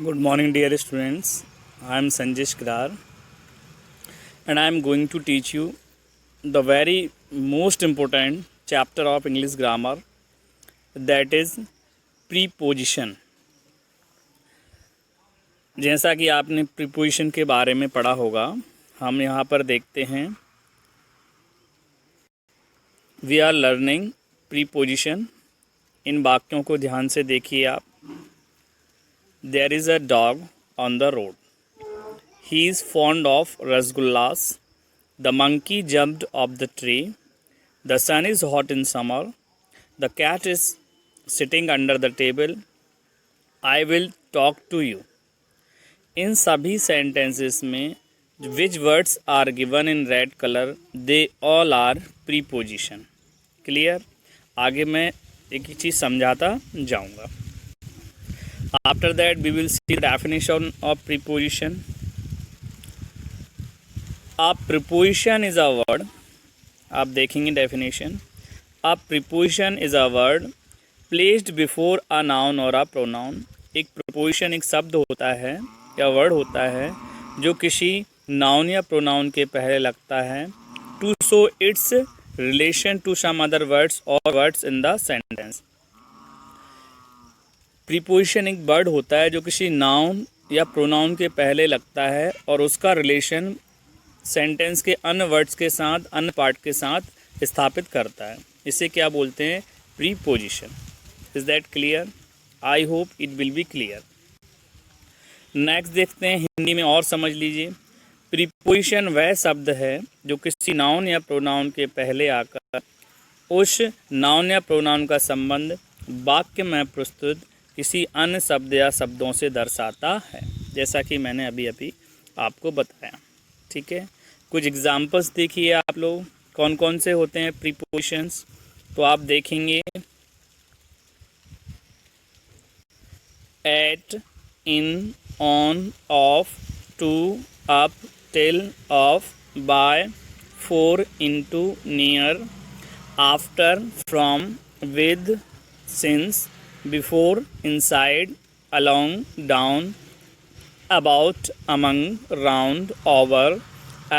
Good morning, dear students. I am Sanjesh Krar, and I am going to teach you the very most important chapter of English grammar, that is preposition. जैसा कि आपने preposition के बारे में पढ़ा होगा, हम यहाँ पर देखते हैं we are learning preposition. इन वाक्यों को ध्यान से देखिए आप. There is a dog on the road. He is fond of rasgullas. The monkey jumped off the tree. The sun is hot in summer. The cat is sitting under the table. I will talk to you. इन सभी sentences में which words are given in red color, they all are preposition. Clear? आगे मैं एक चीज़ समझाता जाऊँगा. After that we will see the definition of preposition. A preposition is a word. आप देखेंगे definition. A preposition is a word placed before a noun or a pronoun. एक preposition एक शब्द होता है या word होता है जो किसी noun या pronoun के पहले लगता है to show its relation to some other words or words in the sentence. Preposition एक वर्ड होता है जो किसी नाउन या प्रोनाउन के पहले लगता है और उसका रिलेशन सेंटेंस के अन्य वर्ड्स के साथ, अन्य पार्ट के साथ स्थापित करता है. इसे क्या बोलते हैं? Preposition. Is that clear? I hope it will be clear. Next देखते हैं, हिंदी में और समझ लीजिए. प्रीपोजिशन वह शब्द है जो किसी नाउन या प्रोनाउन के पहले आकर उस नाउन या प्रोनाउन का संबंध वाक्य में प्रस्तुत किसी अन्य शब्द या शब्दों से दर्शाता है, जैसा कि मैंने अभी आपको बताया. ठीक है, कुछ एग्जाम्पल्स देखिए आप लोग कौन कौन से होते हैं प्रीपोजिशंस. तो आप देखेंगे at, in, on, of, to, up, till, off, by, for, into, near, after, from, with, since, before, inside, along, down, about, among, round, over,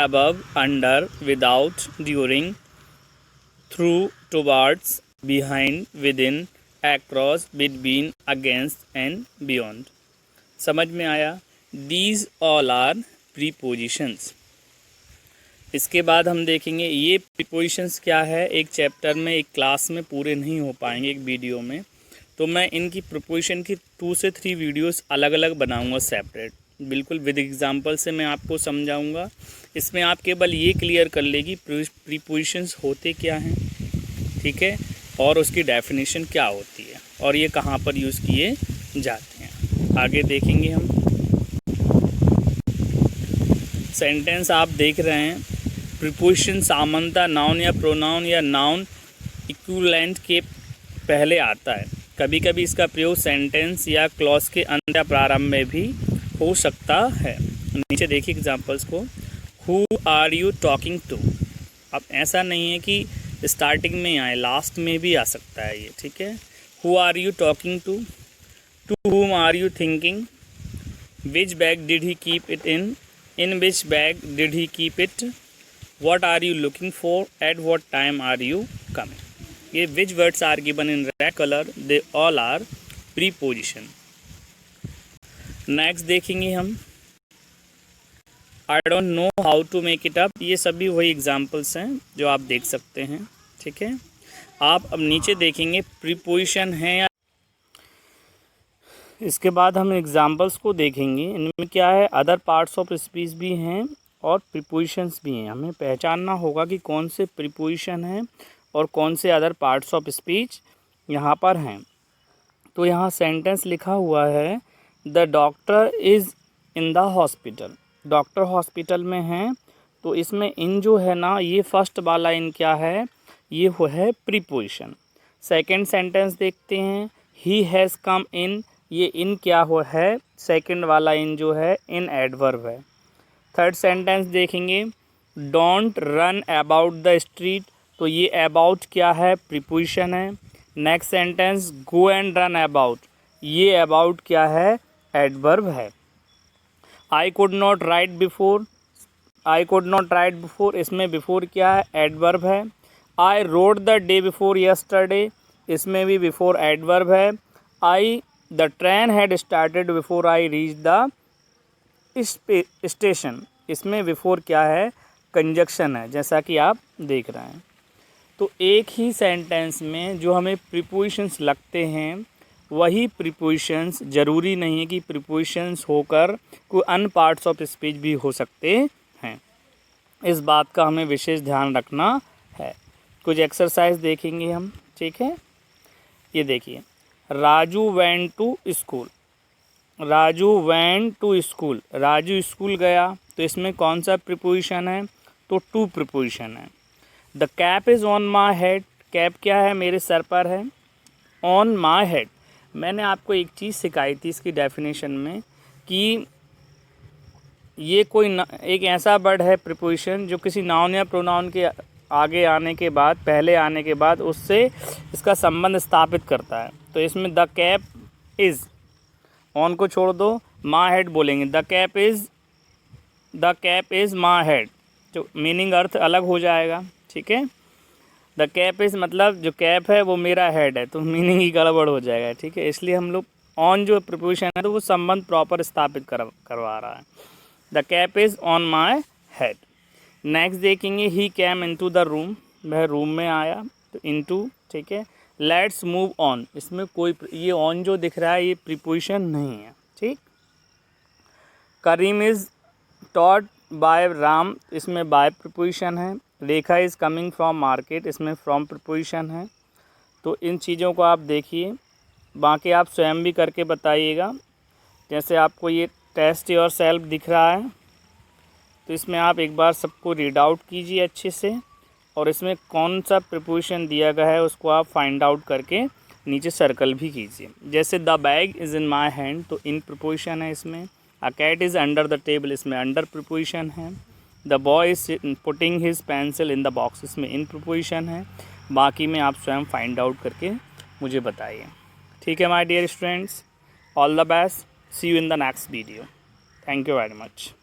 above, under, without, during, through, towards, behind, within, across, between, against and beyond. समझ में आया? These all are prepositions. इसके बाद हम देखेंगे ये prepositions क्या है. एक चैप्टर में, एक क्लास में पूरे नहीं हो पाएंगे एक वीडियो में, तो मैं इनकी प्रीपोजिशन की 2 से 3 वीडियोस अलग अलग बनाऊंगा सेपरेट, बिल्कुल विद एग्जांपल से मैं आपको समझाऊंगा. इसमें आप केवल ये क्लियर कर लेगी प्रीपोजिशंस होते क्या हैं, ठीक है, और उसकी डेफिनेशन क्या होती है और ये कहाँ पर यूज़ किए जाते हैं. आगे देखेंगे हम. सेंटेंस आप देख रहे हैं. प्रीपोजिशन सामान्यतः नाउन या प्रोनाउन या नाउन इक्विवेलेंट के पहले आता है. कभी कभी इसका प्रयोग सेंटेंस या क्लॉज के अंत या प्रारंभ में भी हो सकता है. नीचे देखिए एग्जांपल्स को. Who are you talking to. अब ऐसा नहीं है कि स्टार्टिंग में आए, लास्ट में भी आ सकता है ये. ठीक है. Who are you talking to. To whom are you thinking. Which bag did he keep it in. In which bag did he keep it. What are you looking for. At what time are you coming. ये which words are given in red color, they all are preposition. Next देखेंगे हम. I don't know how to make it up. ये सभी वही examples हैं जो आप देख सकते हैं. ठीक है. आप अब नीचे देखेंगे प्रीपोजिशन है या. इसके बाद हम एग्जाम्पल्स को देखेंगे. इनमें क्या है, अदर पार्ट्स ऑफ स्पीच भी हैं और प्रीपोजिशंस भी हैं. हमें पहचानना होगा कि कौन से प्रीपोजिशन हैं और कौन से अदर पार्ट्स ऑफ स्पीच यहाँ पर हैं. तो यहाँ सेंटेंस लिखा हुआ है the doctor is in the hospital. Doctor hospital में हैं. तो इसमें इन जो है ना, ये फर्स्ट वाला इन क्या है, ये वो है प्रीपोजिशन. सेकंड सेंटेंस देखते हैं. ही हैज़ कम इन. ये इन क्या हो है, सेकंड वाला इन जो है इन एडवर्ब है. थर्ड सेंटेंस देखेंगे. Don't run about the street. तो ये अबाउट क्या है, प्रीपोजिशन है. Next sentence go and run about. ये अबाउट क्या है, एडवर्ब है। I could not write before, I could not write before, इसमें बिफोर क्या है? एडवर्ब है। I rode the day before yesterday, इसमें भी बिफोर एडवर्ब है। I the train had started before I reach the station, इसमें before क्या है? कंजक्शन है, जैसा कि आप देख रहे हैं। तो एक ही सेंटेंस में जो हमें प्रीपोजिशंस लगते हैं वही प्रीपोजिशंस, ज़रूरी नहीं है कि प्रीपोजिशंस होकर कोई अन्य पार्ट्स ऑफ स्पीच भी हो सकते हैं। इस बात का हमें विशेष ध्यान रखना है। कुछ एक्सरसाइज देखेंगे हम, ठीक है। ये देखिए, Raju went to school, Raju went to school, Raju school गया, तो इसमें कौन सा प्रीपोजिशन है? तो टू प्रीपोजिशन है। The cap is on my head, cap क्या है? मेरे सर पर है। ऑन माई हेड, मैंने आपको एक चीज़ सिखाई थी इसकी डेफिनेशन में कि ये कोई एक ऐसा वर्ड है प्रीपोजिशन जो किसी नाउन या प्रोनाउन के आगे आने के बाद, पहले आने के बाद उससे इसका संबंध स्थापित करता है। तो इसमें द कैप इज़, ऑन को छोड़ दो, माई हेड बोलेंगे, the cap is my head, जो मीनिंग अर्थ अलग हो जाएगा, ठीक है। द कैप इज़ मतलब जो कैप है वो मेरा हेड है, तो मीनिंग ही गड़बड़ हो जाएगा, ठीक है। इसलिए हम लोग ऑन जो प्रीपोजिशन है तो वो संबंध प्रॉपर स्थापित करवा रहा है। The cap is on my head. Next देखेंगे, he came into the room, वह रूम में आया, तो इनटू, ठीक है। लेट्स मूव ऑन, इसमें कोई ये ऑन जो दिख रहा है ये प्रीपोजिशन नहीं है, ठीक। करीम इज़ टॉट बाय राम, इसमें बाय प्रीपोजिशन है। रेखा इज़ कमिंग फ्रॉम मार्केट, इसमें फ्रॉम प्रीपोजिशन है। तो इन चीज़ों को आप देखिए, बाकी आप स्वयं भी करके बताइएगा। जैसे आपको ये टेस्ट योर सेल्फ दिख रहा है, तो इसमें आप एक बार सबको रीड आउट कीजिए अच्छे से, और इसमें कौन सा प्रीपोजिशन दिया गया है उसको आप फाइंड आउट करके नीचे सर्कल भी कीजिए। जैसे the bag is in my hand, तो इन प्रीपोजिशन है इसमें। A cat is under the table, इसमें अंडर प्रीपोजिशन है। The boy is putting his pencil in the box, इसमें इन प्रीपोजिशन है। बाकी में आप स्वयं फाइंड आउट करके मुझे बताइए, ठीक है my dear students. All the best, see you in the next video. Thank you very much.